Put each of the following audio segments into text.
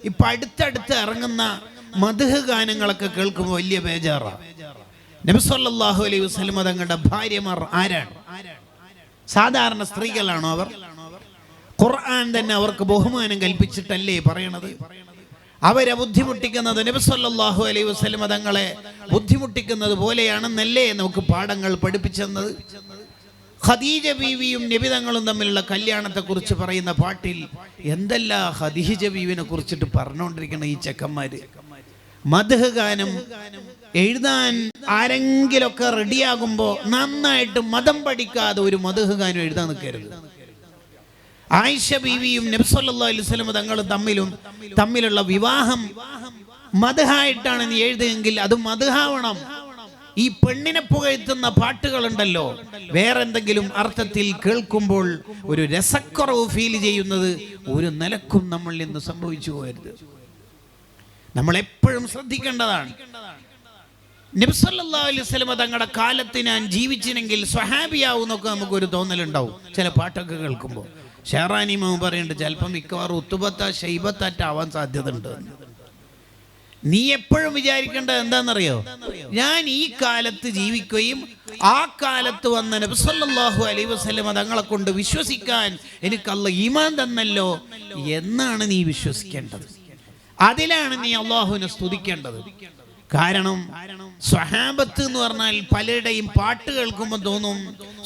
ഇപ്പൊ അടുത്തടുത്ത് ഇറങ്ങുന്ന മദ്ഹ് ഗാനങ്ങളൊക്കെ കേൾക്കുമ്പോൾ വലിയ ബേജാറാണ്. നബി സല്ലല്ലാഹു അലൈഹി വസല്ലം തങ്ങളുടെ ഭാര്യമാർ ആരാണ്? സാധാരണ സ്ത്രീകളാണോ അവർ? ഖുർആൻ തന്നെ അവർക്ക് ബഹുമാനം കൽപ്പിച്ചിട്ടല്ലേ പറയണത്? അവരെ ബുദ്ധിമുട്ടിക്കുന്നത് നബി സല്ലല്ലാഹു അലൈഹി വസല്ലം തങ്ങളെ ബുദ്ധിമുട്ടിക്കുന്നത് പോലെയാണെന്നല്ലേ നമുക്ക് പാഠങ്ങൾ പഠിപ്പിച്ചെന്നത്? ഖദീജ ബീവിയും നബി തങ്ങളും തമ്മിലുള്ള കല്യാണത്തെക്കുറിച്ച് പറയുന്ന പാട്ടിൽ എന്തെല്ലാം ഖദീജ ബീവിനെ കുറിച്ചിട്ട് പറഞ്ഞുകൊണ്ടിരിക്കണം ഈ ചെക്കന്മാര്. മദ്ഹ് ഗാനം എഴുതാൻ ആരെങ്കിലൊക്കെ റെഡിയാകുമ്പോൾ നന്നായിട്ട് മതം പഠിക്കാതെ ഒരു മദ്ഹ് ഗാനം എഴുതാൻ നിൽക്കരുത്. ആയിഷ ബീവിയും നബി സല്ലല്ലാഹു അലൈഹി വസല്ലം തങ്ങളും തമ്മിലുള്ള വിവാഹം മദ്ഹായിട്ടാണ് നീ എഴുതുമെങ്കിൽ അത് മദ്ഹാവണം. ഈ പെണ്ണിനെ പുകഴ്ത്തുന്ന പാട്ടുകളുണ്ടല്ലോ, വേറെ എന്തെങ്കിലും അർത്ഥത്തിൽ കേൾക്കുമ്പോൾ ഒരു രസക്കുറവ് ഫീൽ ചെയ്യുന്നത് ഒരു നിലക്കും നമ്മളിൽ നിന്ന് സംഭവിച്ചു പോകരുത്. നമ്മൾ എപ്പോഴും ശ്രദ്ധിക്കേണ്ടതാണ്. നബി സല്ലല്ലാഹു അലൈഹി വസല്ലം തങ്ങളുടെ കാലത്ത് ഞാൻ ജീവിച്ചിനെങ്കിൽ സ്വഹാബിയാവുന്നൊക്കെ നമുക്കൊരു തോന്നലുണ്ടാവും ചില പാട്ടൊക്കെ കേൾക്കുമ്പോൾ. ഷെഹറാനി ഇമാം പറയുന്നുണ്ട് ചിലപ്പോൾ മിക്കവാറും ഉത്തുബത്ത ഷൈബത്താറ്റാവാൻ സാധ്യത ഉണ്ട്. നീ എപ്പോഴും വിചാരിക്കേണ്ടത് എന്താണെന്നറിയോ? ഞാൻ ഈ കാലത്ത് ജീവിക്കുകയും ആ കാലത്ത് വന്ന നബി സല്ലല്ലാഹു അലൈഹി വസല്ലം തങ്ങളെ കൊണ്ട് വിശ്വസിക്കാൻ എനിക്ക് അല്ലാഹു ഈമാൻ തന്നല്ലോ എന്നാണ് നീ വിശ്വസിക്കേണ്ടത്. അതിലാണ് നീ അള്ളാഹുവിനെ സ്തുതിക്കേണ്ടത്. കാരണം സ്വഹാബത്ത് എന്ന് പറഞ്ഞാൽ പലരുടെയും പാട്ട് കേൾക്കുമ്പോൾ തോന്നും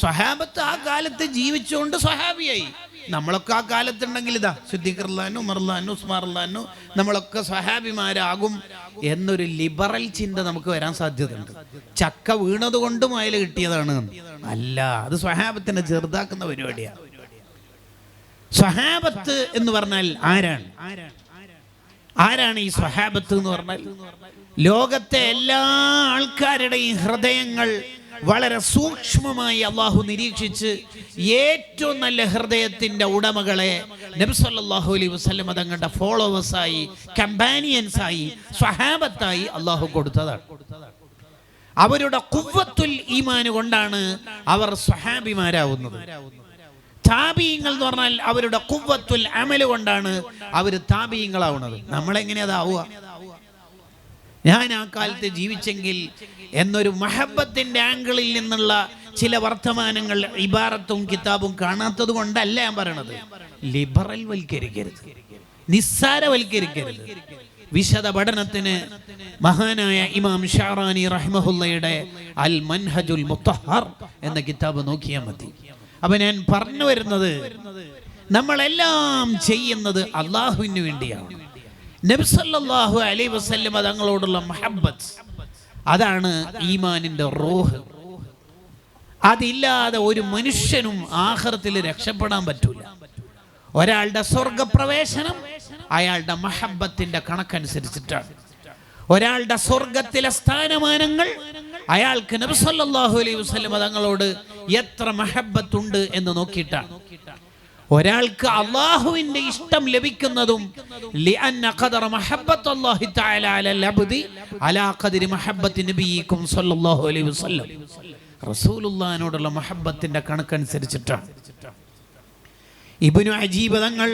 സ്വഹാബത്ത് ആ കാലത്ത് ജീവിച്ചുകൊണ്ട് സ്വഹാബിയായി. നമ്മളൊക്കെ ആ കാലത്തുണ്ടെങ്കിൽ ഇതാ സിദ്ദീഖ് റളിയല്ലാഹു അൻഹു, ഉമർ റളിയല്ലാഹു അൻഹു, ഉസ്മാൻ റളിയല്ലാഹു അൻഹു, നമ്മളൊക്കെ സ്വഹാബിമാരാകും എന്നൊരു ലിബറൽ ചിന്ത നമുക്ക് വരാൻ സാധ്യതയുണ്ട്. ചക്ക വീണത് കൊണ്ടും അയൽ കിട്ടിയതാണ് അല്ല, അത് സ്വഹാബത്തിനെ ചെറുതാക്കുന്ന പരിപാടിയാണ്. സ്വഹാബത്ത് എന്ന് പറഞ്ഞാൽ ആരാണ് ഈ സ്വഹാബത്ത് എന്ന് പറഞ്ഞാൽ? ലോകത്തെ എല്ലാ ആൾക്കാരുടെയും ഹൃദയങ്ങൾ വളരെ സൂക്ഷ്മമായി അള്ളാഹു നിരീക്ഷിച്ച് ഏറ്റവും നല്ല ഹൃദയത്തിന്റെ ഉടമകളെ നബി സല്ലല്ലാഹു അലൈഹി വസല്ലം തങ്ങളുടെ ഫോളോവേഴ്സായി, കമ്പാനിയൻസായി, സ്വഹാബത്തായി അള്ളാഹു കൊടുത്തതാണ്. അവരുടെ ഖുവ്വത്തുൽ ഈമാൻ കൊണ്ടാണ് അവർ സ്വഹാബിമാരാവുന്നത്. താബീങ്ങൾ എന്ന് പറഞ്ഞാൽ അവരുടെ ഖുവ്വത്തുൽ അമൽ കൊണ്ടാണ് അവർ താബീങ്ങളാവുന്നത്. നമ്മളെങ്ങനെ അതാവുക? ഞാൻ ആ കാലത്ത് ജീവിച്ചെങ്കിൽ എന്നൊരു മഹബത്തിന്റെ ആംഗിളിൽ നിന്നുള്ള ചില വർത്തമാനങ്ങൾ ഇബാറത്തും കിതാബും കാണാത്തത് കൊണ്ടല്ല ഞാൻ പറയണത്. ലിബറൽ വൽക്കരിക്കരുത്, നിസ്സാരവൽക്കരിക്കരുത്. വിശദ പഠനത്തിന് മഹാനായ ഇമാം ഷഅറാനി റഹിമഹുള്ളയുടെ അൽ മൻഹജുൽ മുത്തഹർ എന്ന കിതാബ് നോക്കിയാൽ മതി. അപ്പൊ ഞാൻ പറഞ്ഞു വരുന്നത്, നമ്മളെല്ലാം ചെയ്യുന്നത് അള്ളാഹുവിന് വേണ്ടിയാണ്. നബി സല്ലല്ലാഹു അലൈഹി വസല്ലം തങ്ങളോടുള്ള മഹബ്ബത്ത്, അതാണ് ഈമാനിന്റെ റൂഹ്. അതില്ലാതെ ഒരു മനുഷ്യനും ആഖിറത്തിൽ രക്ഷപ്പെടാൻ പറ്റൂല. ഒരാളുടെ സ്വർഗപ്രവേശനം അയാളുടെ മഹബ്ബത്തിന്റെ കണക്കനുസരിച്ചിട്ടാണ്. ഒരാളുടെ സ്വർഗത്തിലെ സ്ഥാനമാനങ്ങൾ അയാൾക്ക് നബി സല്ലല്ലാഹു അലൈഹി വസല്ലം തങ്ങളോട് എത്ര മഹബ്ബത്തുണ്ട് എന്ന് നോക്കിയിട്ടാണ്. ഒരാൾക്ക് അള്ളാഹുവിന്റെ ഇഷ്ടം ലഭിക്കുന്നതും ലിഅന്ന ഖദറ മഹബ്ബത്തുല്ലാഹി തആല അലൽ അബ്ദി അലാ ഖദരി മഹബ്ബത്തി നബിയിക്കും സല്ലല്ലാഹു അലൈഹി വസല്ലം, റസൂലുള്ളാഹിനോടുള്ള മഹബ്ബത്തിന്റെ കണക്കനുസരിച്ചിട്ടാണ്. ഇബ്നു അജീബ് തങ്ങൾ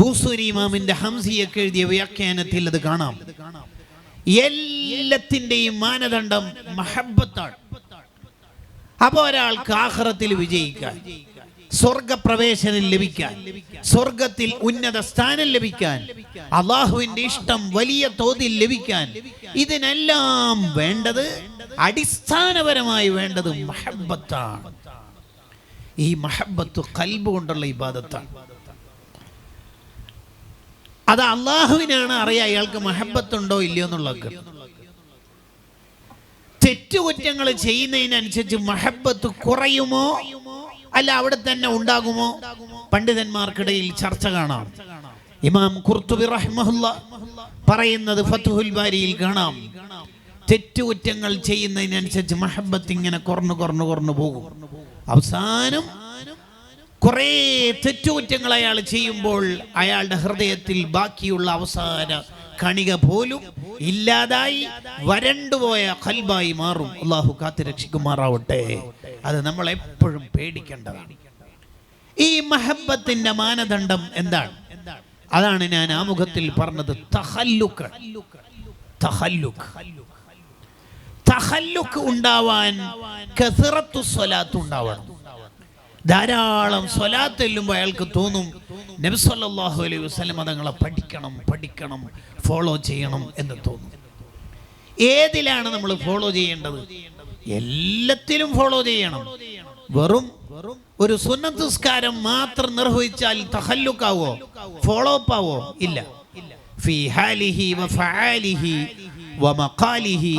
ബൂസൂരി ഇമാമിന്റെ ഹംസിയൊക്കെ എഴുതിയ വ്യാഖ്യാനത്തിൽ അത് കാണാം. എല്ലാത്തിന്റെയും മാനദണ്ഡം മഹബ്ബത്താണ്. അപ്പൊ ഒരാൾക്ക് ആഖിറത്തിൽ വിജയിക്കാൻ, സ്വർഗപ്രവേശനം ലഭിക്കാൻ, സ്വർഗത്തിൽ ഉന്നത സ്ഥാനം ലഭിക്കാൻ, അള്ളാഹുവിന്റെ ഇഷ്ടം വലിയ തോതിൽ ലഭിക്കാൻ, ഇതിനെല്ലാം വേണ്ടത്, അടിസ്ഥാനപരമായി വേണ്ടത് മഹബ്ബത്താണ്. ഈ മഹബ്ബത്ത് ഖൽബ് കൊണ്ടുള്ള ഇബാദത്താണ്. അത് അള്ളാഹുവിനാണ് അറിയാം അയാൾക്ക് മഹബ്ബത്തുണ്ടോ ഇല്ലയോ എന്നുള്ളത്. തെറ്റുകുറ്റങ്ങൾ ചെയ്യുന്നതിനനുസരിച്ച് മഹബ്ബത്ത് കുറയുമോ അല്ല അവിടെ തന്നെ ഉണ്ടാകുമോ? പണ്ഡിതന്മാർക്കിടയിൽ ചർച്ച കാണാം. ഇമാം ഖുർത്തുബി റഹിമഹുല്ല പറയുന്നത് ഫത്ഹുൽ ബാരിയിൽ കാണാം, തെറ്റുകുറ്റങ്ങൾ ചെയ്യുന്നതിനനുസരിച്ച് മഹബ്ബത്ത് ഇങ്ങനെ കുറഞ്ഞു പോകും. അവസാനം കുറെ തെറ്റുകുറ്റങ്ങൾ അയാൾ ചെയ്യുമ്പോൾ അയാളുടെ ഹൃദയത്തിൽ ബാക്കിയുള്ള അവസാന കണിക പോലും ഇല്ലാതായി വരണ്ടുപോയ ഖൽബായി മാറും. അള്ളാഹു കാത്തുരക്ഷിക്കുമാറാവട്ടെ. അത് നമ്മൾ എപ്പോഴും പേടിക്കേണ്ടതാണ്. ഈ മഹബ്ബത്തിന്റെ മാനദണ്ഡം എന്താണ്? അതാണ് ഞാൻ ആമുഖത്തിൽ പറഞ്ഞത്. തഖല്ലുക്ക് ഉണ്ടാവാൻ കസറത്തു സ്വലാത്ത് ഉണ്ടാവണം. ധാരാളം സ്വലാത്ത് ചെല്ലുമ്പോൾ അയാൾക്ക് തോന്നും നബി സല്ലല്ലാഹു അലൈഹി വസല്ലം തങ്ങളെ പഠിക്കണം ഫോളോ ചെയ്യണം എന്ന് തോന്നും. ഏതിലാണ് നമ്മൾ ഫോളോ ചെയ്യേണ്ടത്? എല്ലാത്തിലും ഫോളോ ചെയ്യണം. വെറും ഒരു സുന്നത്ത് നിസ്കാരം മാത്രം നിർവഹിച്ചാൽ തഖല്ലുക്കാവോ, ഫോളോ അപ്പ് ആവോ? ഇല്ല. ഫീ ഹാലിഹി വഫആലിഹി വമഖാലിഹി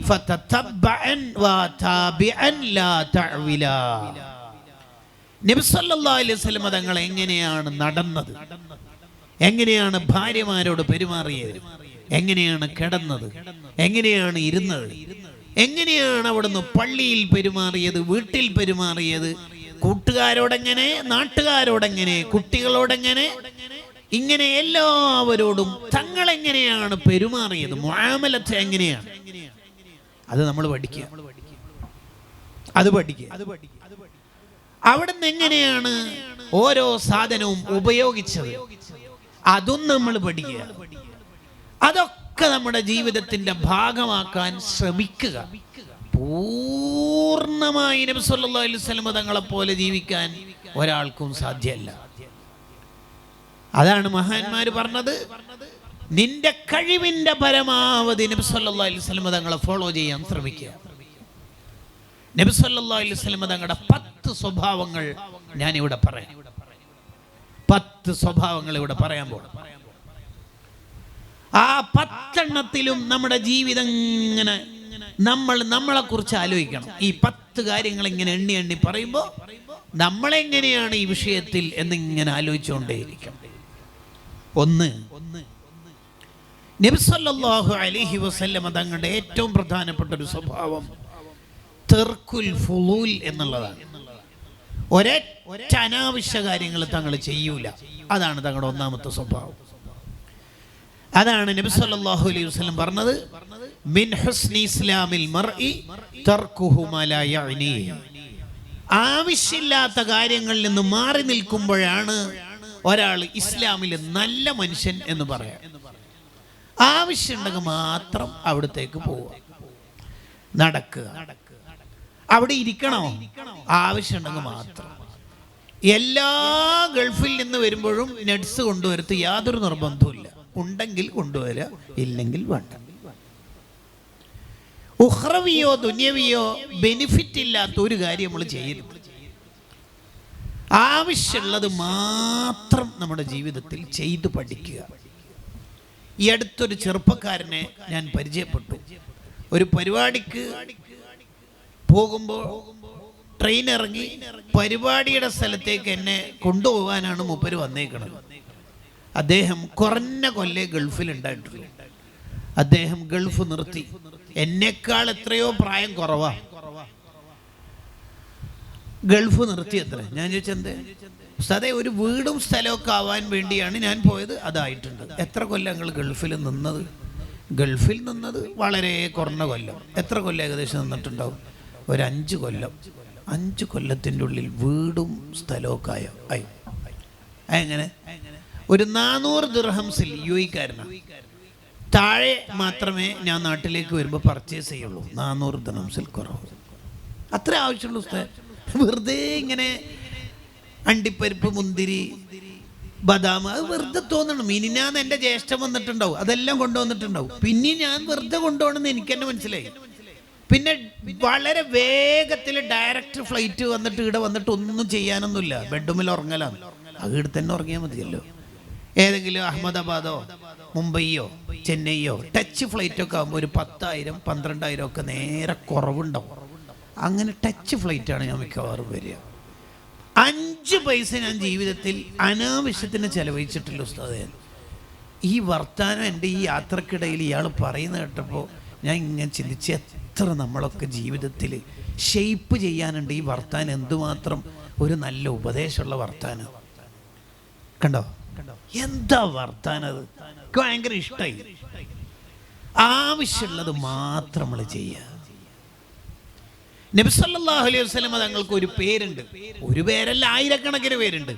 ഫതതബ്ബഅൻ വതാബിഅൻ ലാ തഅവില. നബി സല്ലല്ലാഹു അലൈഹി വസല്ലം തങ്ങൾ എങ്ങനെയാണ് നടന്നത്, എങ്ങനെയാണ് ഭാര്യമാരോട് പെരുമാറിയത്, എങ്ങനെയാണ് കിടന്നത്, എങ്ങനെയാണ് ഇരുന്നത്, എങ്ങനെയാണ് അവിടുന്ന് പള്ളിയിൽ പെരുമാറിയത്, വീട്ടിൽ പെരുമാറിയത്, കൂട്ടുകാരോടെങ്ങനെ, നാട്ടുകാരോടെങ്ങനെ, കുട്ടികളോടെങ്ങനെ, ഇങ്ങനെ എല്ലാവരോടും തങ്ങൾ എങ്ങനെയാണ് പെരുമാറിയത്, മുആമലത്ത് എങ്ങനെയാണ്, അത് നമ്മൾ പഠിക്കുക. അവിടുന്ന് എങ്ങനെയാണ് ഓരോ സാധനവും ഉപയോഗിച്ചത്, അതും നമ്മൾ പഠിക്കുക. അതൊക്കെ നമ്മുടെ ജീവിതത്തിന്റെ ഭാഗമാക്കാൻ ശ്രമിക്കുക. പൂർണ്ണമായി നബി സല്ലല്ലാഹു അലൈഹി വസല്ലം തങ്ങളെ പോലെ ജീവിക്കാൻ ഒരാൾക്കും സാധ്യമല്ല. അതാണ് മഹാന്മാര് പറഞ്ഞത്, നിന്റെ കഴിവിന്റെ പരമാവധി നബി സല്ലല്ലാഹു അലൈഹി വസല്ലം തങ്ങളെ ഫോളോ ചെയ്യാൻ ശ്രമിക്കുക. നബി സല്ലല്ലാഹു അലൈഹി വസല്ലം തങ്ങളുടെ 10 സ്വഭാവങ്ങൾ ഞാൻ ഇവിടെ പറയാം. 10 സ്വഭാവങ്ങൾ ഇവിടെ പറയാൻ പോകും. ആ 10 എണ്ണത്തിലും നമ്മുടെ ജീവിതം ഇങ്ങനെ നമ്മളെ കുറിച്ച് ആലോചിക്കണം. ഈ 10 കാര്യങ്ങൾ ഇങ്ങനെ എണ്ണി പറയുമ്പോൾ നമ്മളെങ്ങനെയാണ് ഈ വിഷയത്തിൽ എന്നിങ്ങനെ ആലോചിച്ചുകൊണ്ടേയിരിക്കണം. 1, നബി സല്ലല്ലാഹു അലൈഹി വസല്ലം തങ്ങളുടെ ഏറ്റവും പ്രധാനപ്പെട്ട ഒരു സ്വഭാവം തർക്കുൽ ഫുളൂൽ എന്നുള്ളതാണ്. ഒരൊറ്റ അനാവശ്യ കാര്യങ്ങൾ തങ്ങൾ ചെയ്യൂല. അതാണ് തങ്ങളുടെ ഒന്നാമത്തെ സ്വഭാവം. അതാണ് നബി സല്ലല്ലാഹു അലൈഹി വസല്ലം പറഞ്ഞത്, മിൻ ഹുസ്നി ഇസ്ലാമിൽ മർഇ തർക്കുഹു മാ ലാ യഅ്നീഹി. ആവശ്യമില്ലാത്ത കാര്യങ്ങളിൽ നിന്ന് മാറി നിൽക്കുമ്പോഴാണ് ഒരാൾ ഇസ്ലാമിൽ നല്ല മനുഷ്യൻ എന്ന് പറയാം. ആവശ്യമുണ്ടെങ്കിൽ മാത്രം അവിടത്തേക്ക് പോവുക, നടക്കുക, അവിടെ ഇരിക്കണോ, ആവശ്യമുണ്ടെങ്കിൽ മാത്രം. എല്ലാ ഗൾഫിൽ നിന്ന് വരുമ്പോഴും നട്സ് കൊണ്ടുവരുത്ത് യാതൊരു നിർബന്ധവുമില്ല. ഉണ്ടെങ്കിൽ കൊണ്ടുവരിക, ഇല്ലെങ്കിൽ വേണ്ട. ഉഖ്റവിയോ ദുനിയവിയോ ബെനിഫിറ്റ് ഇല്ലാത്ത ഒരു കാര്യം നമ്മൾ ചെയ്യരുത്. ആവശ്യമുള്ളത് മാത്രം നമ്മുടെ ജീവിതത്തിൽ ചെയ്തു പഠിക്കുക. ഈ അടുത്തൊരു ചെറുപ്പക്കാരനെ ഞാൻ പരിചയപ്പെട്ടു. ഒരു പരിപാടിക്ക് പോകുമ്പോൾ ട്രെയിൻ ഇറങ്ങി പരിപാടിയുടെ സ്ഥലത്തേക്ക് എന്നെ കൊണ്ടുപോകാനാണ് മൂപ്പര് വന്നേക്കുന്നത്. അദ്ദേഹം കുറഞ്ഞ കൊല്ലേ ഗൾഫിൽ ഉണ്ടായിട്ടുള്ളൂ. അദ്ദേഹം ഗൾഫ് നിർത്തി. എന്നെക്കാൾ എത്രയോ പ്രായം കുറവാ. ഗൾഫ് നിർത്തി. എത്ര? ഞാൻ ചോദിച്ചെന്തേ? ഉസ്താദേ, ഒരു വീടും സ്ഥലമൊക്കെ ആവാൻ വേണ്ടിയാണ് ഞാൻ പോയത്, അതായിട്ടുണ്ട്. എത്ര കൊല്ലം നിങ്ങൾ ഗൾഫിൽ നിന്നത്? ഗൾഫിൽ നിന്നത് വളരെ കുറഞ്ഞ കൊല്ലം. എത്ര കൊല്ലം ഏകദേശം നിന്നിട്ടുണ്ടാവും? ഒരു 5 കൊല്ലം. 5 കൊല്ലത്തിൻ്റെ ഉള്ളിൽ വീടും സ്ഥലമൊക്കെ ആയി. എങ്ങനെ? ഒരു 400 ദിർഹംസിൽ യുഎഇക്കാരനാണ്. താഴെ മാത്രമേ ഞാൻ നാട്ടിലേക്ക് വരുമ്പോൾ പർച്ചേസ് ചെയ്യുള്ളൂ. 400 ദിർഹംസിൽ കുറവ്. അത്ര ആവശ്യമുള്ളൂ ഉസ്താദ്. വെറുതെ ഇങ്ങനെ അണ്ടിപ്പരിപ്പ്, മുന്തിരി, ബദാം, അത് വെറുതെ തോന്നണം. മിനിഞ്ഞാന്ന് എൻ്റെ ജ്യേഷ്ഠൻ വന്നിട്ടുണ്ടാവും, അതെല്ലാം കൊണ്ടുവന്നിട്ടുണ്ടാവും. പിന്നെ ഞാൻ വെറുതെ കൊണ്ടുപോകണമെന്ന് എനിക്ക് തന്നെ മനസ്സിലായി. പിന്നെ വളരെ വേഗത്തിൽ ഡയറക്റ്റ് ഫ്ലൈറ്റ് വന്നിട്ട് ഇവിടെ വന്നിട്ട് ഒന്നും ചെയ്യാനൊന്നുമില്ല, ബെഡ്റൂമിൽ ഉറങ്ങലാണ്. അത് ഇവിടെ തന്നെ ഉറങ്ങിയാൽ മതിയല്ലോ. ഏതെങ്കിലും അഹമ്മദാബാദോ മുംബൈയോ ചെന്നൈയോ ടച്ച് ഫ്ലൈറ്റൊക്കെ ആകുമ്പോൾ ഒരു 10,000 12,000 ഒക്കെ നേരെ കുറവുണ്ടാവും. അങ്ങനെ ടച്ച് ഫ്ലൈറ്റാണ് ഞാൻ മിക്കവാറും വരിക. 5 പൈസ ഞാൻ ജീവിതത്തിൽ അനാവശ്യത്തിന് ചെലവഴിച്ചിട്ടില്ല ഉസ്താദേ. ഈ വർത്താനം എൻ്റെ ഈ യാത്രക്കിടയിൽ ഇയാൾ പറയുന്നത് കേട്ടപ്പോൾ ഞാൻ ഇങ്ങനെ ചിന്തിച്ച്, എത്ര നമ്മളൊക്കെ ജീവിതത്തിൽ ഷെയ്പ്പ് ചെയ്യാനുണ്ട്. ഈ വർത്താനം എന്തുമാത്രം ഒരു നല്ല ഉപദേശമുള്ള വർത്താനം. കണ്ടോ എന്താ വർത്താനത്? എനിക്ക് ഭയങ്കര ഇഷ്ടമായി. ആവശ്യമുള്ളത് മാത്രം നമ്മൾ ചെയ്യുക. നബി സല്ലല്ലാഹു അലൈഹി വസല്ലം തങ്ങൾക്ക് ഒരു പേരുണ്ട്. ഒരു പേരല്ല, ആയിരക്കണക്കിന് പേരുണ്ട്.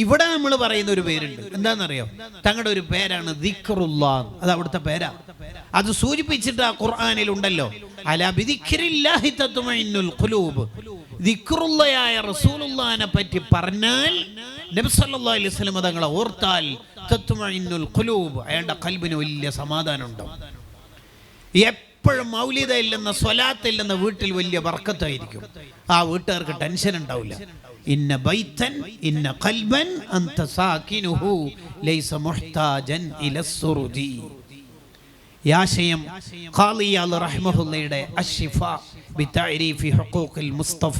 ഇവിടെ നമ്മൾ പറയുന്ന ഒരു പേരുണ്ട്. എന്താണെന്നറിയോ? തങ്ങളുടെ ഒരു പേരാണ് ദിക്റുല്ലാഹ്. അത് അവിടുത്തെ പേരാ. അത് സൂചിപ്പിച്ചിട്ട് ആ ഖുർആനിൽ ഉണ്ടല്ലോ, അലാ ബിദിക്രില്ലാഹി തത്മഇന്നുൽ ഖുലൂബ്. ദിക്റുല്ലാഹയായ റസൂലുള്ളാഹിനെ പറ്റി പറഞ്ഞാൽ, നബി സല്ലല്ലാഹു അലൈഹി വസല്ലം തങ്ങളെ ഓർത്താൽ തത്മഇന്നുൽ ഖുലൂബ്, അയാളുടെ ഖൽബിന് വലിയ സമാധാനം ഉണ്ടാവും. എപ്പോഴും മൗലിദ ഇല്ലെന്ന, സ്വലാത്ത് ഇല്ലെന്ന വീട്ടിൽ വലിയ ബർക്കത്തായിരിക്കും. ആ വീട്ടുകാർക്ക് ടെൻഷൻ ഉണ്ടാവില്ല. ഇന്ന ബൈതൻ ഇന്ന ഖൽബൻ അൻത സാകിനുഹു ലൈസ മുഹ്താജൻ ഇലസ്സുറുജി. യാശയം ഖാളി അൽ റഹ്മഹുള്ളയുടെ അശ്ശിഫ ബിതഅരീഫി ഹുഖൂഖിൽ മുസ്തഫ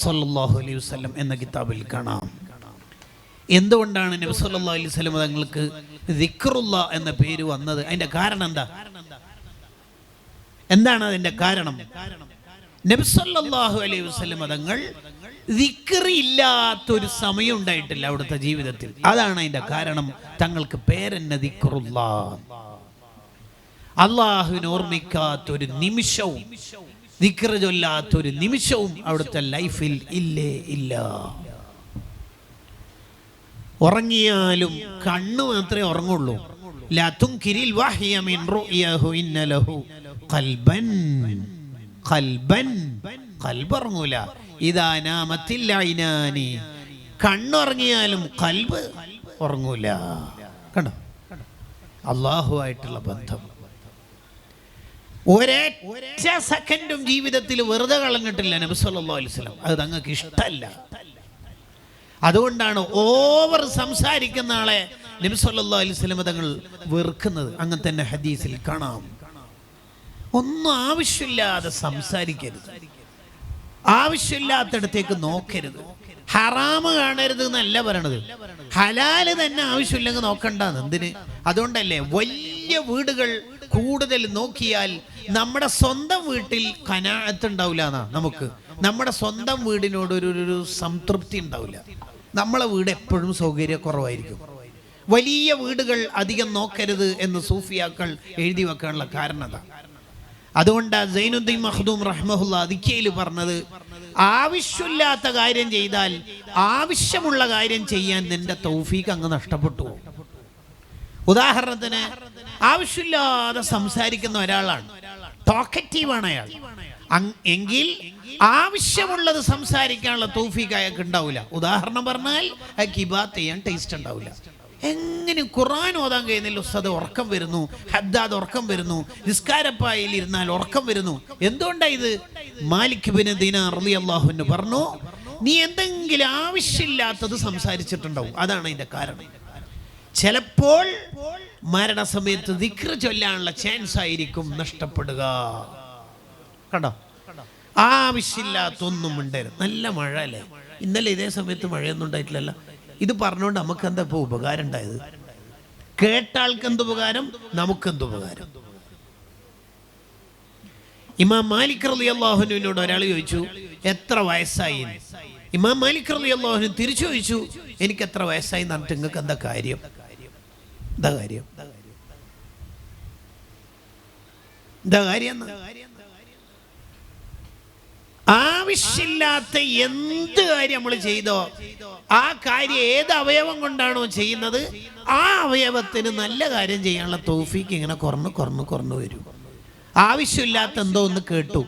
സല്ലല്ലാഹു അലൈഹി വസല്ലം എന്ന കിതാബിൽ കാണാം. എന്തുകൊണ്ടാണ് നബി സല്ലല്ലാഹു അലൈഹി വസല്ലം തങ്ങൾക്ക് ദിക്റുല്ലാഹ് എന്ന പേര് വന്നത്? അതിന്റെ കാരണം എന്താണ് അതിന്റെ കാരണം? നബി സല്ലല്ലാഹു അലൈഹി വസല്ലം തങ്ങൾ ദിക്ർ ഇല്ലാത്തൊരു സമയം ഉണ്ടായിട്ടില്ല അവിടുത്തെ ജീവിതത്തിൽ. അതാണ് അതിന്റെ കാരണം. തങ്ങൾക്ക് പേരെന്നെ ദിക്റുല്ലാഹ്. അള്ളാഹുവിനെ ഓർമ്മിക്കാത്തൊരു നിമിഷവും, ദിക്ർ ചൊല്ലാത്തൊരു നിമിഷവും അവിടുത്തെ ലൈഫിൽ ഇല്ലേ ഇല്ല. ഉറങ്ങിയാലും കണ്ണ് മാത്രമേ ഉറങ്ങുള്ളൂ. ലാ തുൻകിരിൽ വഹ്യ മിൻ റുയഹു ഇന്ന ലഹു ഖൽബൻ. ഖൽബൻ, ഖൽബ് ഉറങ്ങൂല. ഇദാ നാമത്തിൽ ഐനാനി, കണ്ണുറങ്ങിയാലും ഖൽബ് ഉറങ്ങൂല. കണ്ടോ അള്ളാഹുവായിട്ടുള്ള ബന്ധം. ഒരൊറ്റ സെക്കൻഡും ജീവിതത്തിൽ വെറുതെ കളഞ്ഞിട്ടില്ല നബി സല്ലല്ലാഹു അലൈഹി വസല്ലം. അത് തങ്ങൾക്ക് ഇഷ്ടമല്ല. അതുകൊണ്ടാണ് ഓവർ സംസാരിക്കുന്ന ആളെ നബി സല്ലല്ലാഹു അലൈഹി വസല്ലം തങ്ങൾ വെറുക്കുന്നത്. അങ്ങനെ തന്നെ ഹദീസിൽ കാണാം. ഒന്നും ആവശ്യമില്ലാതെ സംസാരിക്കരുത്, ആവശ്യമില്ലാത്തടത്തേക്ക് നോക്കരുത്, ഹറാമ് കാണരുത് എന്നല്ല പറയണത്. ഹലാല് തന്നെ ആവശ്യമില്ലെങ്കിൽ നോക്കണ്ടെന്ന്. എന്തിന്? അതുകൊണ്ടല്ലേ വലിയ വീടുകൾ കൂടുതൽ നോക്കിയാൽ നമ്മുടെ സ്വന്തം വീട്ടിൽ ഖനാഅത്ത് ഉണ്ടാവില്ല എന്നാ. നമുക്ക് നമ്മുടെ സ്വന്തം വീടിനോട് ഒരു സംതൃപ്തി ഉണ്ടാവില്ല. നമ്മളെ വീട് എപ്പോഴും സൗകര്യക്കുറവായിരിക്കും. വലിയ വീടുകൾ അധികം നോക്കരുത് എന്ന് സൂഫിയാക്കൾ എഴുതി വെക്കാനുള്ള കാരണം അതാ. അതുകൊണ്ടാണ് സൈനുദ്ദീൻ മഖ്ദൂം റഹ്മഹുല്ലാ ദിക്കയിൽ പറഞ്ഞത്, ആവശ്യമില്ലാത്ത കാര്യം ചെയ്താൽ ആവശ്യമുള്ള കാര്യം ചെയ്യാൻ നിന്റെ തൗഫീഖ് അങ്ങ് നഷ്ടപ്പെട്ടു. ഉദാഹരണത്തിന് ആവശ്യമില്ലാതെ സംസാരിക്കുന്ന ഒരാളാണ്, ടോക്കറ്റീവാണ് അയാൾ, എങ്കിൽ ആവശ്യമുള്ളത് സംസാരിക്കാനുള്ള തൗഫീഖ് അയാൾക്ക് ഉണ്ടാവില്ല. ഉദാഹരണം പറഞ്ഞാൽ അയാൾക്ക് ഇബാദത്ത് ചെയ്യാൻ ടേസ്റ്റ് ഉണ്ടാവില്ല. എങ്ങനെ ഖുർആൻ ഓതാൻ കഴിയുന്നില്ല ഉസ്താദ്, ഉറക്കം വരുന്നു. ഹദ്ദാദ് ഉറക്കം വരുന്നു. നിസ്കാരപ്പായിൽ ഇരുന്നാൽ ഉറക്കം വരുന്നു. എന്തുകൊണ്ടാ ഇത്? മാലിക് ബിൻ ദീനാർ റളിയല്ലാഹു അൻഹു പറഞ്ഞു, നീ എന്തെങ്കിലും ആവശ്യമില്ലാത്തത് സംസാരിച്ചിട്ടുണ്ടാവും. അതാണ് അതിന്റെ കാരണം. ചിലപ്പോൾ മരണസമയത്ത് ദിക്ർ ചൊല്ലാനുള്ള ചാൻസ് ആയിരിക്കും നഷ്ടപ്പെടുക. കണ്ടോ, ആവശ്യമില്ലാത്തൊന്നും ഉണ്ടായിരുന്നു. നല്ല മഴ അല്ലേ? ഇന്നലെ ഇതേ സമയത്ത് മഴയൊന്നും ഉണ്ടായിട്ടില്ലല്ലോ. ഇത് പറഞ്ഞുകൊണ്ട് നമുക്ക് എന്താ ഇപ്പോൾ ഉപകാരം ഉണ്ടായത്? കേട്ട ആൾക്ക് എന്ത് ഉപകാരം, നമുക്കെന്ത് ഉപകാരം? ഇമാം മാലിക് റളിയല്ലാഹു അൻഹുവിനോട് ഒരാൾ ചോദിച്ചു എത്ര വയസ്സായി. ഇമാം മാലിക് റളിയല്ലാഹു അൻഹു തിരിച്ചു ചോദിച്ചു, എനിക്ക് എത്ര വയസ്സായി എന്നിട്ട് നിങ്ങൾക്ക് എന്താ കാര്യം? എന്താ കാര്യം? എന്താ കാര്യം? ആവശ്യമില്ലാത്ത എന്ത് കാര്യം നമ്മൾ ചെയ്തോ ആ കാര്യം ഏത് അവയവം കൊണ്ടാണോ ചെയ്യുന്നത് ആ അവയവത്തിന് നല്ല കാര്യം ചെയ്യാനുള്ള തൗഫീക്ക് ഇങ്ങനെ കുറഞ്ഞു വരും. ആവശ്യമില്ലാത്ത എന്തോ ഒന്ന് കേട്ടു,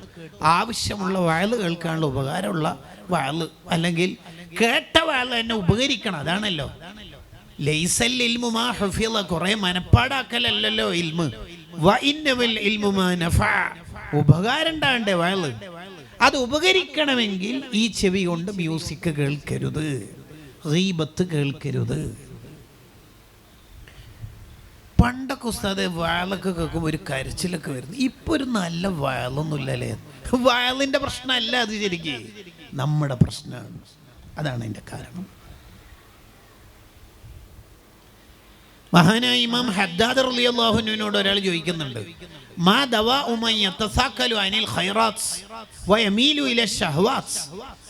ആവശ്യമുള്ള വയല് കേൾക്കാനുള്ള ഉപകാരമുള്ള വയല്, അല്ലെങ്കിൽ കേട്ട വയല് തന്നെ ഉപകരിക്കണം. അതാണല്ലോ ലൈസൽ ഇൽമു മാ ഹുഫിള, കുറെ മനപ്പാടാക്കലല്ലോ ഇൽമ്. വ ഇന്നമൽ ഇൽമു മാ നഫഅ, ഉപകാരം ഉണ്ടാകണ്ടേ വയല്. അത് ഉപകരിക്കണമെങ്കിൽ ഈ ചെവി കൊണ്ട് മ്യൂസിക് കേൾക്കരുത്, ഗീബത്ത് കേൾക്കരുത്. പണ്ടൊക്കെ ഉസ്താദെ വയലൊക്കെ കേൾക്കുമ്പോൾ ഒരു കരച്ചിലൊക്കെ വരുന്നു. ഇപ്പൊ ഒരു നല്ല വയലൊന്നുമില്ലല്ലേ? വയലിന്റെ പ്രശ്നമല്ല അത്, ശരിക്കും നമ്മുടെ പ്രശ്നമാണ്. അതാണ് അതിന്റെ കാരണം. മഹാനായ ഇമാം ഹദ്ദാദ് റളിയല്ലാഹു അൻഹുവിനോട് ഒരാൾ ചോദിക്കുന്നുണ്ട്, മാ ദവാഉ മൻ യതസാക്കലു അനിൽ ഖൈറാത്ത് വയമീലു ഇല ശഹവാത്ത്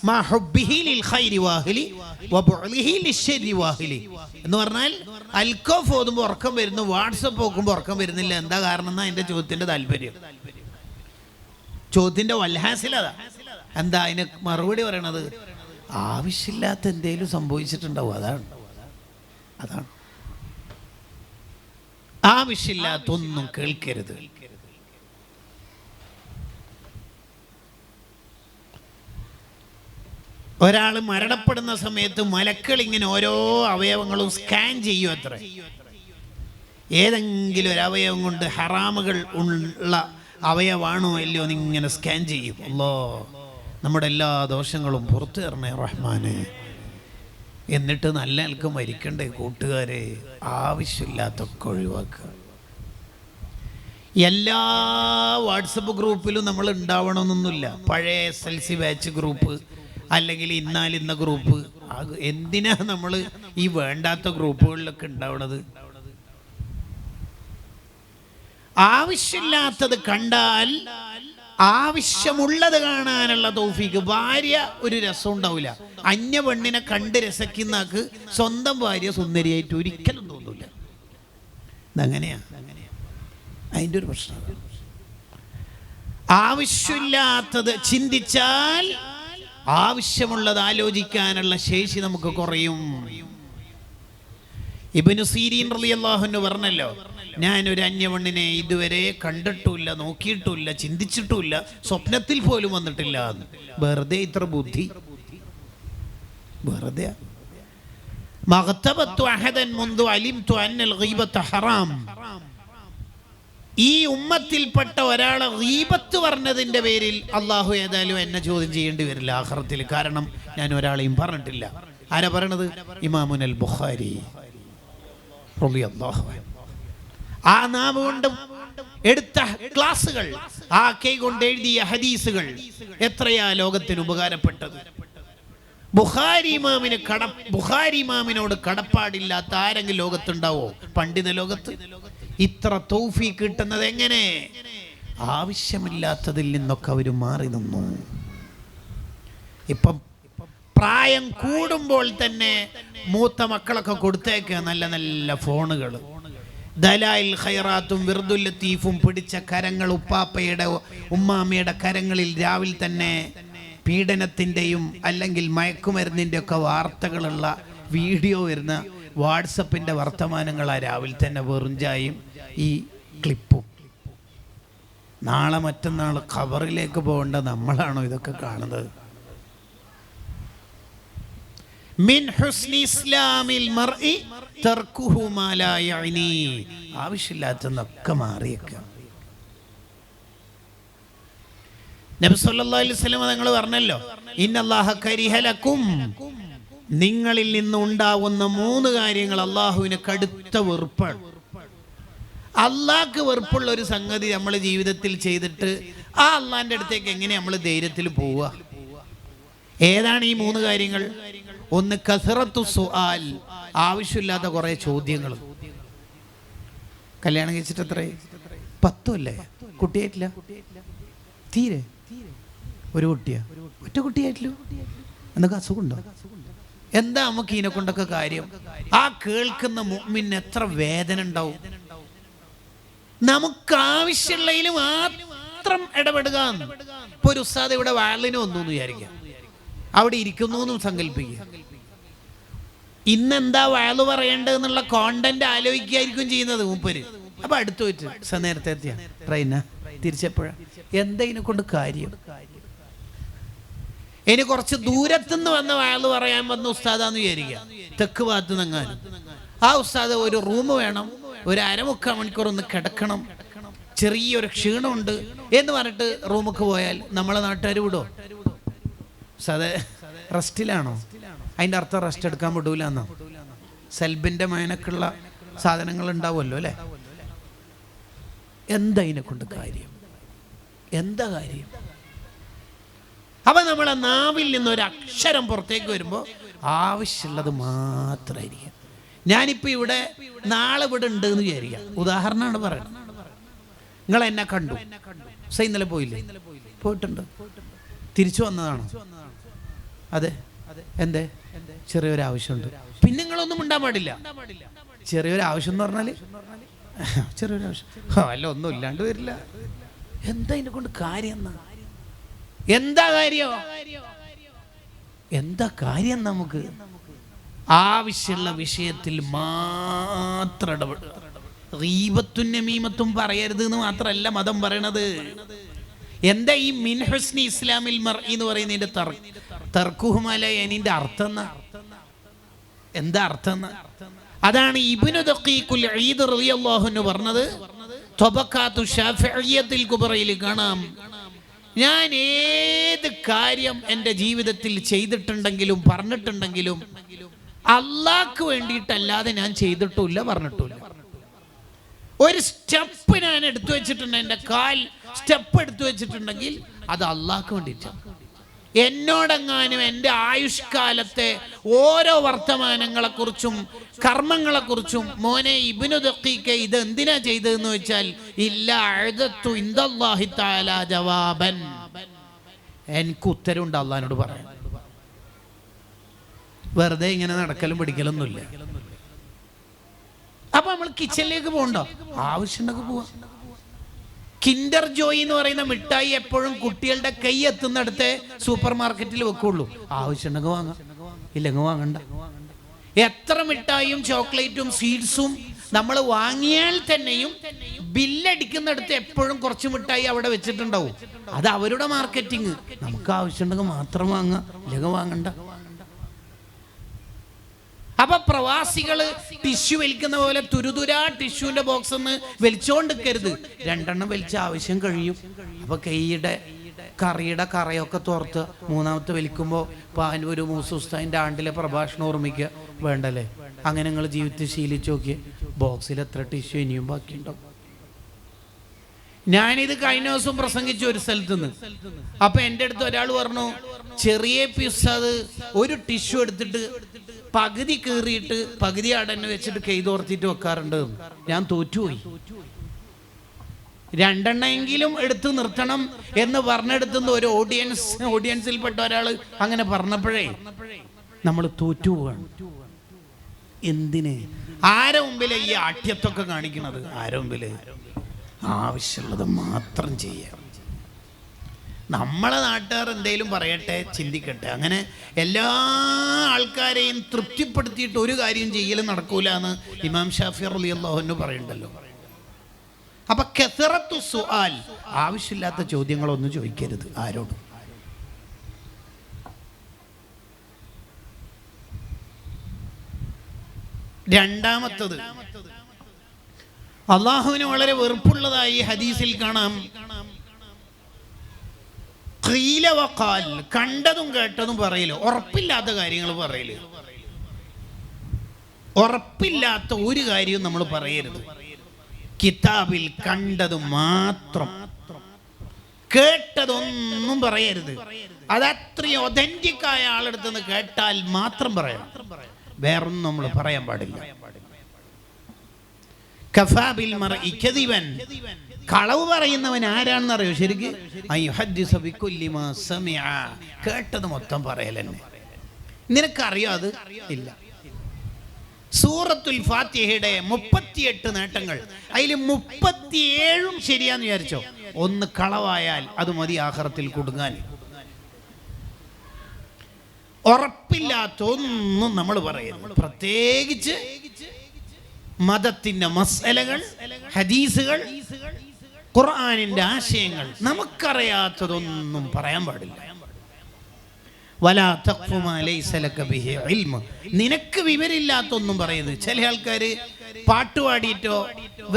മാ ഹുബ്ബിഹി ലിൽ ഖൈരി വാഹിലി വബുഅലിഹി ലിശ്ശരി വാഹിലി. എന്ന് പറഞ്ഞാൽ അൽക്കോഫ് ഓതുമ്പോൾ ഉറക്കം വരുന്നു, വാട്സപ്പ് നോക്കുമ്പോൾ ഉറക്കം വരുന്നില്ല. എന്താ കാരണം എന്നാ എൻ്റെ ചോദ്യത്തിന്റെ താല്പര്യം, ചോദ്യത്തിന്റെ വൽഹാസിൽ അതാ. എന്താ അതിന് മറുപടി പറയണത്? ആവശ്യമില്ലാത്ത എന്തെങ്കിലും സംഭവിച്ചിട്ടുണ്ടാവും, അതാണ്. ആവശ്യമില്ലാത്തൊന്നും കേൾക്കരുത്. ഒരാൾ മരണപ്പെടുന്ന സമയത്ത് മലക്കൾ ഇങ്ങനെ ഓരോ അവയവങ്ങളും സ്കാൻ ചെയ്യും അത്ര. ഏതെങ്കിലും ഒരു അവയവം കൊണ്ട് ഹറാമുകൾ ഉള്ള അവയവാണോ അല്ലയോ എന്നിങ്ങനെ സ്കാൻ ചെയ്യും. അല്ലോ, നമ്മുടെ എല്ലാ ദോഷങ്ങളും പുറത്തു തരണേ റഹ്മാനെ. എന്നിട്ട് നല്ല ആൾക്ക് മരിക്കണ്ടേ കൂട്ടുകാരെ? ആവശ്യമില്ലാത്തൊക്കെ ഒഴിവാക്കുക. എല്ലാ വാട്സപ്പ് ഗ്രൂപ്പിലും നമ്മൾ ഉണ്ടാവണമെന്നൊന്നുമില്ല. പഴയ SLC ബാച്ച് ഗ്രൂപ്പ് അല്ലെങ്കിൽ ഇന്ന ഗ്രൂപ്പ്, എന്തിനാ നമ്മൾ ഈ വേണ്ടാത്ത ഗ്രൂപ്പുകളിലൊക്കെ ഉണ്ടാവണത്? ആവശ്യമില്ലാത്തത് കണ്ടാൽ ആവശ്യമുള്ളത് കാണാനുള്ള തൗഫീക്ക്. ഭാര്യ ഒരു രസം ഉണ്ടാവില്ല. അന്യ പെണ്ണിനെ കണ്ട് രസിക്കുന്നക്ക് സ്വന്തം ഭാര്യ സുന്ദരിയായിട്ട് ഒരിക്കലും തോന്നില്ല. ഇതങ്ങനെയാ, അതിൻ്റെ ഒരു പ്രശ്നം. ആവശ്യമില്ലാത്തത് ചിന്തിച്ചാൽ ആവശ്യമുള്ളത് ആലോചിക്കാനുള്ള ശേഷി നമുക്ക് കുറയും. ഇബ്നു സീരീൻ റളിയല്ലാഹു അൻഹു പറഞ്ഞല്ലോ, ഞാനൊരു അന്യവണ്ണിനെ ഇതുവരെ കണ്ടിട്ടുമില്ല, നോക്കിയിട്ടുമില്ല, ചിന്തിച്ചിട്ടുമില്ല, സ്വപ്നത്തിൽ പോലും വന്നിട്ടില്ല. വെറുതെ ഇത്ര ബുദ്ധി, വെറുതെ. മഗ്തബത്തു അഹദൻ മുൻദു അലിംതു അന്നൽ ഗീബത ഹറാം. ഈ ഉമ്മത്തിൽപ്പെട്ട ഒരാളെ ഗീബത്ത് പറഞ്ഞതിന്റെ പേരിൽ അള്ളാഹു ഏതായാലും എന്നെ ചോദ്യം ചെയ്യേണ്ടി വരില്ല ആഖിറത്തിൽ. കാരണം ഞാൻ ഒരാളെയും പറഞ്ഞിട്ടില്ല. ആരാ പറയണത്? ഇമാമുൽ ബുഖാരി റളിയല്ലാഹു അൻഹു. ആ നാവ് കൊണ്ട് എടുത്ത ക്ലാസുകൾ, ആ കൈ കൊണ്ട് എഴുതിയ ഹദീസുകൾ എത്രയാ ലോകത്തിന് ഉപകാരപ്പെട്ടത്. ബുഖാരി ഇമാമിനോട് കടപ്പാടില്ലാത്ത ആരെങ്കിലും ലോകത്തുണ്ടാവോ? പണ്ഡിത ലോകത്ത് ഇത്ര തൗഫീഖ് കിട്ടുന്നത് എങ്ങനെ? ആവശ്യമില്ലാത്തതിൽ നിന്നൊക്കെ അവർ മാറി നിന്നു. ഇപ്പം പ്രായം കൂടുമ്പോൾ തന്നെ മൂത്ത മക്കളൊക്കെ കൊടുത്തേക്കുക നല്ല നല്ല ഫോണുകൾ. ദലായിൽ ഖൈറാത്തും വിർദുൽ ലത്തീഫും പിടിച്ച കരങ്ങൾ ഉപ്പാപ്പയുടെ ഉമ്മാമ്മയുടെ കരങ്ങളിൽ രാവിലെ തന്നെ പീഡനത്തിൻ്റെയും അല്ലെങ്കിൽ മയക്കുമരുന്നിൻ്റെ ഒക്കെ വാർത്തകളുള്ള വീഡിയോ വരുന്ന വാട്സപ്പിൻ്റെ വർത്തമാനങ്ങളാ രാവിലെ തന്നെ വെറുഞ്ചായും ഈ ക്ലിപ്പും. നാളെ മറ്റന്നാൾ ഖബറിലേക്ക് പോകേണ്ട നമ്മളാണോ ഇതൊക്കെ കാണുന്നത്? മിൻ ഹുസ്നി ഇസ്ലാമിൽ മർഇ തർക്കുഹു മാ ലാ യഅനി. ആവശ്യമില്ലാത്തതൊക്കെ മാറിയേക്കാം. നബി സല്ലല്ലാഹു അലൈഹി വസല്ലം തങ്ങൾ പറഞ്ഞല്ലോ, ഇന്നല്ലാഹ കരിഹ ലക്കും. നിങ്ങളിൽ നിന്ന് ഉണ്ടാവുന്ന 3 കാര്യങ്ങൾ അള്ളാഹുവിന് കടുത്ത വെറുപ്പാണ്. അള്ളാഹ്ക്ക് വെറുപ്പുള്ള ഒരു സംഗതി നമ്മൾ ജീവിതത്തിൽ ചെയ്തിട്ട് ആ അള്ളാഹിൻ്റെ അടുത്തേക്ക് എങ്ങനെ നമ്മൾ ധൈര്യത്തിൽ പോവുക? ഏതാണ് ഈ 3 കാര്യങ്ങൾ? ഒന്ന് കസറത്തു സുആൽ, ആവശ്യമില്ലാത്ത കുറെ ചോദ്യങ്ങൾ. കല്യാണം കഴിച്ചിട്ട് എത്ര 10 അല്ലേ? കുട്ടിയായിട്ടില്ല തീരെ. ഒരു കുട്ടിയാ? ഒറ്റ കുട്ടിയായിട്ടില്ല. എന്തൊക്കെ അസുഖമുണ്ടോ? എന്താ നമുക്ക് ഇതിനെ കൊണ്ടൊക്കെ കാര്യം? ആ കേൾക്കുന്ന മുഅ്മിന് എത്ര വേദന ഉണ്ടാവും. നമുക്ക് ആവശ്യമുള്ളതിൽ മാത്രം ഇടപെടുക. ഇപ്പൊ ഒരു ഉസ്താദ് ഇവിടെ വാളിന് വന്നു എന്ന് വിചാരിക്കാം, അവിടെ ഇരിക്കുന്നു എന്നും സങ്കല്പിക്കുക. ഇന്നെന്താ വയല് പറയേണ്ടതെന്നുള്ള കോണ്ടന്റ് ആലോചിക്കായിരിക്കും ചെയ്യുന്നത് മൂപ്പര്. അപ്പൊ അടുത്ത് വെച്ച് നേരത്തെ എത്തിയ ട്രെയിനാ തിരിച്ചപ്പോഴാ എന്താ ഇതിനെ കൊണ്ട് കാര്യം? ഇനി കുറച്ച് ദൂരത്തുനിന്ന് വന്ന വയല് പറയാൻ വന്ന ഉസ്താദാന്ന് വിചാരിക്കുക, തെക്ക് ഭാഗത്ത് നിന്നെങ്ങാനും. ആ ഉസ്താദ് ഒരു റൂം വേണം, ഒരു 1/4 മണിക്കൂർ ഒന്ന് കിടക്കണം, ചെറിയൊരു ക്ഷീണമുണ്ട് എന്ന് പറഞ്ഞിട്ട് റൂമൊക്കെ പോയാൽ നമ്മളെ നാട്ടുകാർ വിടോ? ഉസ്താദ് റെസ്റ്റിലാണോ? അതിൻ്റെ അർത്ഥം റെസ്റ്റ് എടുക്കാൻ വിടൂല എന്നോ? സെൽബിൻ്റെ മേനക്കുള്ള സാധനങ്ങൾ ഉണ്ടാവുമല്ലോ അല്ലേ? എന്താ ഇതിനെ കൊണ്ട് കാര്യം? എന്താ കാര്യം? അപ്പൊ നമ്മളെ നാവിൽ നിന്നൊരു അക്ഷരം പുറത്തേക്ക് വരുമ്പോൾ ആവശ്യമുള്ളത് മാത്രമായിരിക്കും. ഞാനിപ്പോൾ ഇവിടെ നാളെ ഇവിടെ ഉണ്ട് എന്ന് വിചാരിക്കാം, ഉദാഹരണമാണ് പറയുന്നത്. നിങ്ങൾ എന്നെ കണ്ടു, ഇന്നലെ പോയില്ലേ? പോയിട്ടുണ്ട്. തിരിച്ചു വന്നതാണോ? അതെ. എന്തേ? ചെറിയൊരു ആവശ്യമുണ്ട്. പിന്നെ നിങ്ങളൊന്നും ഉണ്ടാൻ പാടില്ല. ചെറിയൊരു ആവശ്യം എന്ന് പറഞ്ഞാൽ ചെറിയൊരു ആവശ്യം, അല്ല ഒന്നും ഇല്ലാണ്ട് വരില്ല. എന്താ ഇതിനെ കൊണ്ട് കാര്യം എന്നാ? എന്താ കാര്യം? എന്താ കാര്യം? നമുക്ക് ആവശ്യമുള്ള വിഷയത്തിൽ മാത്രം ഇടപെടുക. ഗീബത്തും നമീമത്തും പറയരുത് എന്ന് മാത്രമല്ല മതം പറയണത്. എന്താ ഈ മിൻ ഹുസ്നി ഇസ്ലാമിൽ മർഇ എന്ന് പറയുന്നതിന്റെ തർക്കുഹുമല അതിന്റെ അർത്ഥം എന്താ അർത്ഥം? അതാണ് ഇബ്നു ദഖീഖുൽ ഈദ് റളിയല്ലാഹു അൻഹു പറഞ്ഞത്. തബഖാത്തു ശാഫിഇയ്യത്തുൽ കുബ്രയിൽ കാണാം, ഞാൻ ഏത് കാര്യം എൻ്റെ ജീവിതത്തിൽ ചെയ്തിട്ടുണ്ടെങ്കിലും പറഞ്ഞിട്ടുണ്ടെങ്കിലും അള്ളാഹ്ക്ക് വേണ്ടിയിട്ടല്ലാതെ ഞാൻ ചെയ്തിട്ടില്ല, പറഞ്ഞിട്ടില്ല. ഒരു സ്റ്റെപ്പ് ഞാൻ എടുത്തു വെച്ചിട്ടുണ്ട്, എൻ്റെ കാൽ സ്റ്റെപ്പ് എടുത്തു വെച്ചിട്ടുണ്ടെങ്കിൽ അത് അള്ളാഹ്ക്ക് വേണ്ടിയിട്ടാണ്. എന്നോടെങ്ങാനും എൻ്റെ ആയുഷ്കാലത്തെ ഓരോ വർത്തമാനങ്ങളെക്കുറിച്ചും കർമ്മങ്ങളെക്കുറിച്ചും മോനെ ഇബ്നു ദഖീഖ ഇത് എന്തിനാ ചെയ്തതെന്ന് വെച്ചാൽ ഇല്ല അഅദത്തു ഇൻദല്ലാഹി തആല ജവാബൻ, എനിക്ക് ഉത്തരവുണ്ട് അള്ളാഹിനോട് പറയാൻ. വെറുതെ ഇങ്ങനെ നടക്കലും പിടിക്കലൊന്നുമില്ല. അപ്പൊ നമ്മൾ കിച്ചണിലേക്ക് പോകണ്ടോ? ആവശ്യമുണ്ടെങ്കിൽ പോവാം. കിൻഡർ ജോയ് എന്ന് പറയുന്ന മിഠായി എപ്പോഴും കുട്ടികളുടെ കൈ എത്തുന്നിടത്തെ സൂപ്പർ മാർക്കറ്റിൽ വെക്കുള്ളൂ. ആവശ്യമുണ്ടെങ്കിൽ വാങ്ങാം, ഇല്ലെങ്കിൽ വാങ്ങണ്ട. എത്ര മിഠായിയും ചോക്ലേറ്റും സ്വീറ്റ്സും നമ്മൾ വാങ്ങിയാൽ തന്നെയും ബില്ലടിക്കുന്നിടത്ത് എപ്പോഴും കുറച്ച് മിഠായി അവിടെ വെച്ചിട്ടുണ്ടാവും. അത് അവരുടെ മാർക്കറ്റിങ്. നമുക്ക് ആവശ്യമുണ്ടെങ്കിൽ മാത്രം വാങ്ങാം, ഇല്ലെങ്കിൽ വാങ്ങണ്ട. അപ്പൊ പ്രവാസികള് ടിഷ്യൂ വലിക്കുന്ന പോലെ തുരുതുരാ ടിഷ്യൂന്റെ ബോക്സ് ഒന്ന് വലിച്ചോണ്ടിരിക്കരുത്. 2 എണ്ണം വലിച്ച ആവശ്യം കഴിയും. അപ്പൊ കറിയുടെ കറയൊക്കെ തോർത്ത് 3ാമത്തെ വലിക്കുമ്പോൾ പാനൂര് മൂസുസ്താദിന്റെ ആണ്ടിലെ പ്രഭാഷണം ഓർമ്മിക്കുക വേണ്ടല്ലേ? അങ്ങനെ നിങ്ങൾ ജീവിതത്തിൽ ശീലിച്ചു നോക്കിയേ, ബോക്സിൽ എത്ര ടിഷ്യൂ ഇനിയും ബാക്കിയുണ്ടാവും. ഞാനിത് കഴിഞ്ഞ ദിവസം പ്രസംഗിച്ചു ഒരു സ്ഥലത്ത് നിന്ന്. അപ്പൊ എൻ്റെ അടുത്ത് ഒരാൾ പറഞ്ഞു, ചെറിയ പീസ് അത് ഒരു ടിഷ്യൂ എടുത്തിട്ട് പകുതി കീറിയിട്ട് പകുതി അടന്ന് വെച്ചിട്ട് കെയ്തോർത്തിട്ട് വെക്കാറുണ്ട്. ഞാൻ തോറ്റുപോയി. 2 എണ്ണമെങ്കിലും എടുത്ത് നിർത്തണം എന്ന് പറഞ്ഞെടുത്തുന്ന ഒരു ഓഡിയൻസിൽപ്പെട്ട ഒരാൾ അങ്ങനെ പറഞ്ഞപ്പോഴേ നമ്മൾ തോറ്റുപോവാണ്. എന്തിന്? ആരെ മുമ്പിലെ ഈ ആഠ്യത്തൊക്കെ കാണിക്കണത്? ആരെ മുമ്പില്? ആവശ്യമുള്ളത് മാത്രം ചെയ്യാം. നമ്മളെ നാട്ടുകാർ എന്തെങ്കിലും പറയട്ടെ, ചിന്തിക്കട്ടെ. അങ്ങനെ എല്ലാ ആൾക്കാരെയും തൃപ്തിപ്പെടുത്തിയിട്ട് ഒരു കാര്യം ചെയ്യലും നടക്കൂല എന്ന് ഇമാം ഷാഫി റളിയല്ലാഹു അൻഹു പറയുന്നുണ്ടല്ലോ. അപ്പൊ കസറത്തു സുആൽ, ആവശ്യമില്ലാത്ത ചോദ്യങ്ങളൊന്നും ചോദിക്കരുത് ആരോടും. രണ്ടാമത്തത്, അള്ളാഹുവിന് വളരെ വെറുപ്പുള്ളതായി ഹദീസിൽ കാണാം, ഖീല വഖാൽ, കണ്ടതും കേട്ടതും പറയല്, ഉറപ്പില്ലാത്ത കാര്യങ്ങൾ പറയല്. ഉറപ്പില്ലാത്ത ഒരു കാര്യവും നമ്മൾ പറയരുത്. കിതാബിൽ കണ്ടത് മാത്രം, കേട്ടതൊന്നും പറയരുത്. അത് അത്രയും ഒതന്റിക് ആയ ആളെടുത്ത് നിന്ന് കേട്ടാൽ മാത്രം പറയണം, വേറൊന്നും നമ്മൾ പറയാൻ പാടില്ല. കഫാബിൽ മർഇ കദിബൻ, കളവ് പറയുന്നവൻ ആരാണെന്ന് അറിയോ? ശരിക്ക് കേട്ടത് മൊത്തം പറയലെന്നെ. നിനക്കറിയോ അത്? ഇല്ല. സൂറത്തുൽ ഫാത്തിഹയുടെ 38 നേട്ടങ്ങൾ, അതിൽ 37 ശരിയാന്ന് വിചാരിച്ചോ? ഒന്ന് കളവായാൽ അത് മതി ആഖിറത്തിൽ കുടുങ്ങാൻ. ഉറപ്പില്ലാത്ത ഒന്നും നമ്മൾ പറയുന്നു. പ്രത്യേകിച്ച് മതത്തിന്റെ മസ്അലകൾ, ഹദീസുകൾ, ഖുർആനിന്റെ ആശയങ്ങൾ, നമുക്കറിയാത്തതൊന്നും പറയാൻ പാടില്ല. വലാ തഖ്ഫു മാ ലൈസ ലക ബിഹി ഇൽമ്, നിനക്ക് വിവരമില്ലാത്തൊന്നും പറയുന്നത്. ചില ആൾക്കാർ പാട്ടുപാടിയിട്ടോ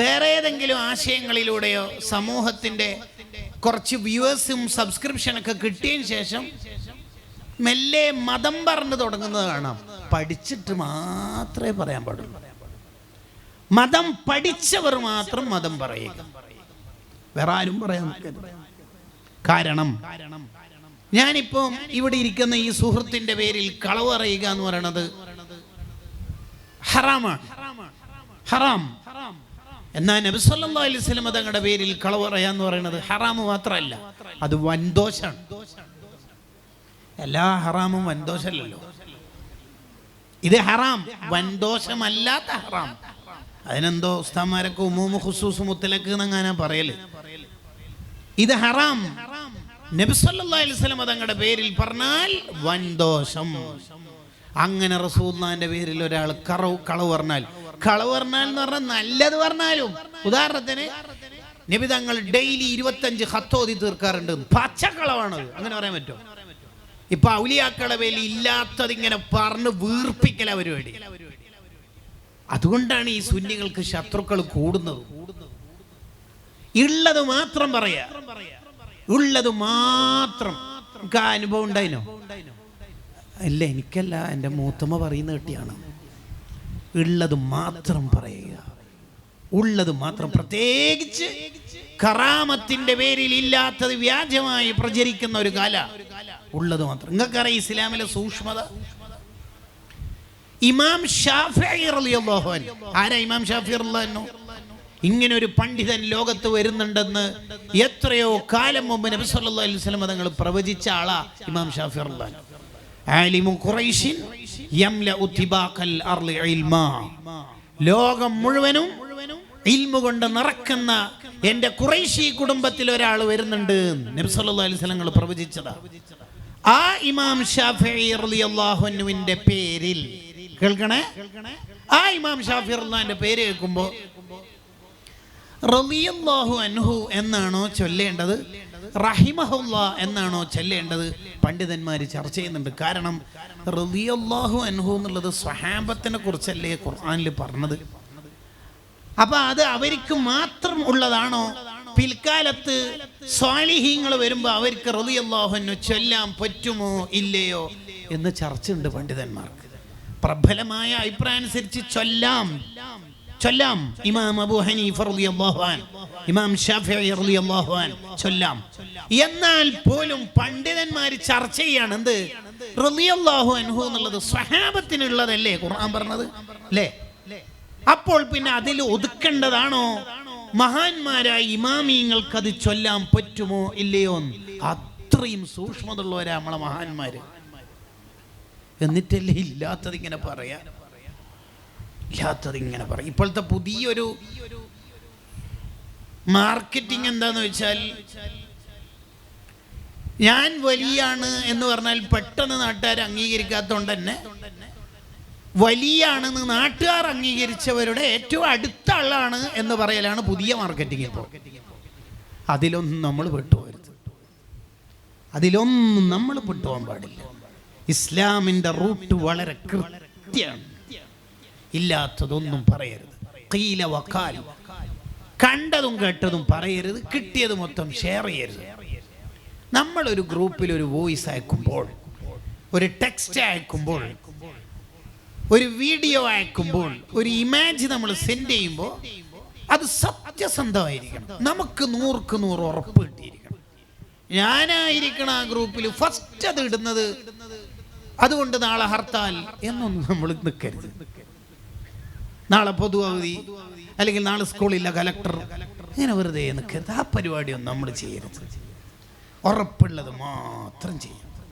വേറെ ഏതെങ്കിലും ആശയങ്ങളിലൂടെയോ സമൂഹത്തിന്റെ കുറച്ച് വ്യൂവേഴ്സും സബ്സ്ക്രിപ്ഷനൊക്കെ കിട്ടിയതിന് ശേഷം മെല്ലെ മതം പറഞ്ഞു തുടങ്ങുന്നത് കാണാം. പഠിച്ചിട്ട് മാത്രമേ പറയാൻ പാടുള്ളൂ. മതം പഠിച്ചവർ മാത്രം മതം പറയുക, വേറെ ആരും പറയാൻ നിൽക്കരുത്. കാരണം ഞാനിപ്പോൾ ഇവിടെ ഇരിക്കുന്ന ഈ സുഹൃത്തിന്റെ പേരിൽ കളവ് പറയുക എന്ന് പറയുന്നത് ഹറാമാണ്, ഹറാം. എന്നാൽ നബി സല്ലല്ലാഹു അലൈഹി വസല്ലം തങ്ങളുടെ പേരിൽ കളവ് പറയാന്ന് പറയുന്നത് ഹറാമ് മാത്രമല്ല, അത് വൻദോഷാണ്. എല്ലാ ഹറാമും വൻദോഷമല്ലല്ലോ. ഇത് ഹറാം, വൻദോഷമല്ലാത്ത ഹറാം. അതിനെന്തോ ഉസ്താദ്മാരൊക്കെ ഉമൂമ് ഖുസൂസ് മുത്തലക്ക് എന്നങ്ങനെ പറയല്. ഇത് ഹറാം, നബി സല്ലല്ലാഹു അലൈഹി വസല്ലം തങ്ങളുടെ പേരിൽ പറഞ്ഞാൽ വൻദോഷം. അങ്ങനെ റസൂലുള്ളാഹിന്റെ പേരിൽ ഒരാൾ കളവ് പറഞ്ഞാൽ എന്ന് പറഞ്ഞാൽ നല്ലത് പറഞ്ഞാലും, ഉദാഹരണത്തിന് നബി തങ്ങൾ ഡെയിലി 25 ഖത്തോതി തീർക്കാറുണ്ട്, പച്ചക്കളവാണത്, അങ്ങനെ പറയാൻ പറ്റുമോ? ഇപ്പൊ ഔലിയാക്കളുടെ പേരിൽ ഇല്ലാത്തത് ഇങ്ങനെ പറഞ്ഞ് വീർപ്പിക്കല പരിപാടി. അതുകൊണ്ടാണ് ഈ സുന്നികൾക്ക് ശത്രുക്കൾ കൂടുന്നത്. ഉള്ളത് മാത്രം പറയാ, ഉള്ളത് മാത്രം. എനിക്ക് ആ അനുഭവം ഉണ്ടായിനോ? ഇല്ല, എനിക്കല്ല, എൻ്റെ മൂത്തമ്മ പറയുന്ന കേട്ടിയാണ്. ഉള്ളത് മാത്രം പറയുക, ഉള്ളത് മാത്രം. പ്രത്യേകിച്ച് കറാമത്തിന്റെ പേരിൽ ഇല്ലാത്തത് വ്യാജമായി പ്രചരിക്കുന്ന ഒരു കാല. ഉള്ളത് മാത്രം. നിങ്ങൾക്കറിയാം ഇസ്ലാമിലെ സൂക്ഷ്മത. ഇമാം ഷാഫിഈ റളിയല്ലാഹു അൻഹു, ആരാ ഇമാം ഷാഫിഈ റളിയല്ലാഹു അൻഹു? ഇങ്ങനെ ഒരു പണ്ഡിതൻ ലോകത്ത് വരുന്നുണ്ടെന്ന് എത്രയോ കാലം മുമ്പ് നബി സല്ലല്ലാഹു അലൈഹി വസല്ലം തങ്ങൾ പ്രവചിച്ച ആളാ ഇമാം ഷാഫിഈ റളിയല്ലാഹു അൻഹു. ആലിമു ഖുറൈശിൻ യംലഉ തിബാഖൽ അർളി ഇൽമാ. ലോകം മുഴുവനും ഇൽമു കൊണ്ട് നിറക്കുന്ന എൻ്റെ ഖുറൈശി കുടുംബത്തിൽ ഒരാൾ വരുന്നുണ്ട് നബി സല്ലല്ലാഹു അലൈഹി വസല്ലം തങ്ങൾ പ്രവചിച്ചതാ. ആ ഇമാം ഷാഫിഈ റളിയല്ലാഹു അൻഹുവിന്റെ പേരിൽ കേൾക്കണേ, ആ ഇമാം ഷാഫിഈ റളിയല്ലാഹുവിന്റെ പേര് കേൾക്കുമ്പോൾ റളിയല്ലാഹു അൻഹു എന്നാണോ ചൊല്ലേണ്ടത്, റഹിമഹുല്ലാ എന്നാണോ ചൊല്ലേണ്ടത്? പണ്ഡിതന്മാർ ചർച്ച ചെയ്യുന്നുണ്ട്. കാരണം റളിയല്ലാഹു അൻഹു എന്നുള്ളത് സ്വഹാബത്തിനെ കുറിച്ചല്ലേ ഖുർആനിൽ പറഞ്ഞത്. അപ്പൊ അത് അവർക്ക് മാത്രം ഉള്ളതാണോ? പിൽക്കാലത്ത് സ്വാലിഹീങ്ങൾ വരുമ്പോൾ അവർക്ക് റളിയല്ലാഹു അൻഹു ചൊല്ലാൻ പറ്റുമോ ഇല്ലയോ എന്ന് ചർച്ചയുണ്ട് പണ്ഡിതന്മാർക്ക്. പ്രബലമായ അഭിപ്രായം അനുസരിച്ച് ചൊല്ലാം. ഇമാം അബൂ ഹനീഫ റളിയല്ലാഹു അൻഹു, ഇമാം ഷാഫിഈ റളിയല്ലാഹു അൻഹു ചൊല്ലാം. എന്നാൽ പോലും പണ്ഡിതന്മാർ ചർച്ച ചെയ്യാണ് എന്ത്? റളിയല്ലാഹു അൻഹു എന്നുള്ളത് സ്വഹാബത്തിനുള്ളതല്ലേ ഖുർആൻ പറഞ്ഞത് അല്ലേ? അപ്പോൾ പിന്നെ അതിൽ ഒതുക്കേണ്ടതാണോ? മഹാന്മാരായ ഇമാമിങ്ങൾക്ക് അത് ചൊല്ലാൻ പറ്റുമോ ഇല്ലയോ? അത്രയും സൂക്ഷ്മതയുള്ളവരാ നമ്മളെ മഹാന്മാര്. എന്നിട്ടല്ലേ ഇല്ലാത്തത് ഇങ്ങനെ പറയാ, ഇല്ലാത്തത് ഇങ്ങനെ പറയും. ഇപ്പോഴത്തെ പുതിയൊരു മാർക്കറ്റിംഗ് എന്താന്ന് വെച്ചാൽ, ഞാൻ വലിയാണ് എന്ന് പറഞ്ഞാൽ പെട്ടെന്ന് നാട്ടുകാർ അംഗീകരിക്കാത്തതുകൊണ്ട് തന്നെ വലിയാണെന്ന് നാട്ടുകാർ അംഗീകരിച്ചവരുടെ ഏറ്റവും അടുത്ത ആളാണ് എന്ന് പറയലാണ് പുതിയ മാർക്കറ്റിംഗ്. ഇപ്പോൾ അതിലൊന്നും നമ്മൾ പെട്ടുപോകരുത്, അതിലൊന്നും നമ്മൾ പെട്ടുപോകാൻ പാടില്ല. ഇസ്ലാമിന്റെ റൂട്ട് വളരെ കൃത്യമാണ്. ഇല്ലാത്തതൊന്നും പറയരുത്. ഖീല വഖാൽ, കണ്ടതും കേട്ടതും പറയരുത്, കിട്ടിയത് മൊത്തം ഷെയർ ചെയ്യരുത്. നമ്മളൊരു ഗ്രൂപ്പിൽ ഒരു വോയിസ് അയക്കുമ്പോൾ, ഒരു ടെക്സ്റ്റ് അയക്കുമ്പോൾ, ഒരു വീഡിയോ അയക്കുമ്പോൾ, ഒരു ഇമേജ് നമ്മൾ സെൻഡ് ചെയ്യുമ്പോൾ അത് സത്യസന്ധമായിരിക്കണം. നമുക്ക് 100% ഉറപ്പ് കിട്ടിയിരിക്കണം. ഞാനായിരിക്കണം ആ ഗ്രൂപ്പിൽ ഫസ്റ്റ് അത് ഇടുന്നത്, അതുകൊണ്ട് നാളെ ഹർത്താൽ എന്നൊന്നും നമ്മൾ നിൽക്കരുത്. നാളെ പൊതു അവധി, അല്ലെങ്കിൽ നാളെ സ്കൂളില്ല, കലക്ടർ, ഇങ്ങനെ വെറുതെ നിൽക്കരുത്. ആ പരിപാടിയൊന്നും നമ്മൾ ചെയ്യരുത്. ഉറപ്പുള്ളത് മാത്രം ചെയ്യും.